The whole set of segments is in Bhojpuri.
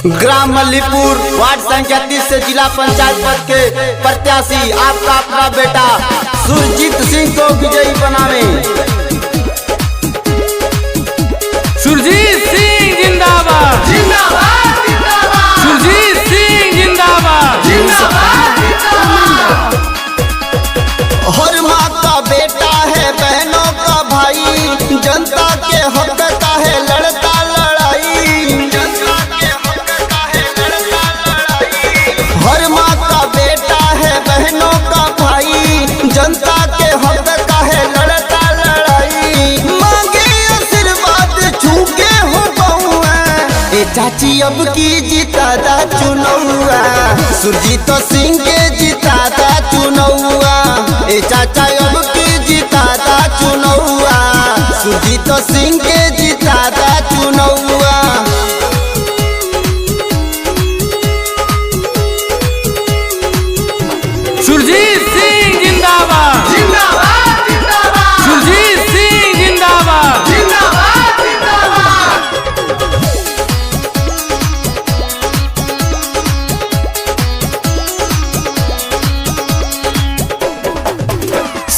ग्राम मल्लीपुर वार्ड संख्या 30 से जिला पंचायत पद के प्रत्याशी आपका अपना बेटा सुरजीत सिंह को विजयी बनावे। सुरजीत सिंह जिंदाबाद जिंदाबाद जिंदाबाद, सुरजीत सिंह जिंदाबाद जिंदाबाद जिंदाबाद। हर माँ का बेटा है, बहनों का भाई, जनता के हक का है लड़ता लड़ाई। हर माँ का बेटा है, बहनों का भाई, जनता के हक का है लड़ता लड़ाई। मांगे आशीर्वाद झुके हो बहुआ, ए चाची अब की जितादा चुनौआ, सुरजीत सिंह के जितादा चुनौआ। ए चाचा अब की जितादा चुनौआ, सुरजीत सिंह के जितादा चुनौआ। सुरजीत सिंह जिंदाबाद जिंदाबाद जिंदाबाद, सुरजीत सिंह जिंदाबाद जिंदाबाद जिंदाबाद।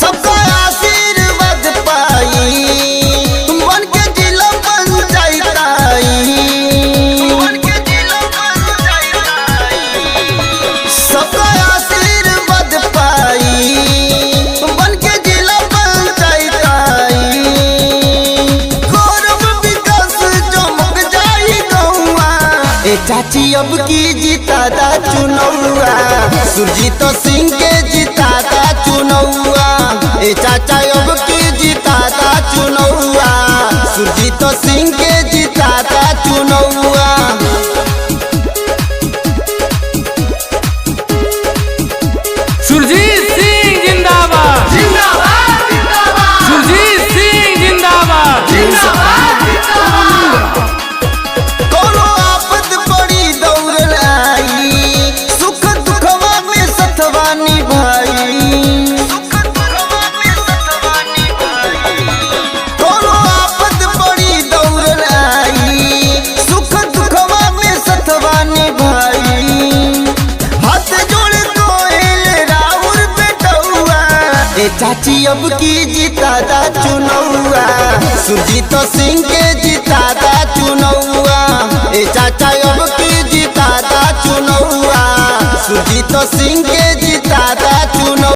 सबका आशीर्वाद पाई, बन के जिला पंचायत आई। सबका आशीर्वाद पाई, बन के जिला पंचायत आई। गौरव विकास चमक जाई गौआ, ए चाची अब की जितादा चुनौआ, सुरजीत सिंह के जितादा चुनौआ। ए चाचा अब की जितादा चुनौआ, सुरजीत सिंह के जितादा चुनौआ। सुरजीत सिंह जिंदाबाद जिंदाबाद जिंदाबाद, सुरजीत सिंह जिंदाबाद जिंदाबाद जिंदाबाद। कोनो आफत बड़ी दौड़ आई, सुख दुखवा में सथवा निभाई। कोनो आफत बड़ी दौड़ आई, सुख दुखवा में सथवा निभाई। हाथ जोड़ कोयल राउर बेटौआ, ए चाची अब की जितादा चुनौआ, सुरजीत सिंह के जितादा चुनौआ। ए चाचा अब की जितादा चुनौआ, सुरजीत सिंह के जितादा चुनौआ।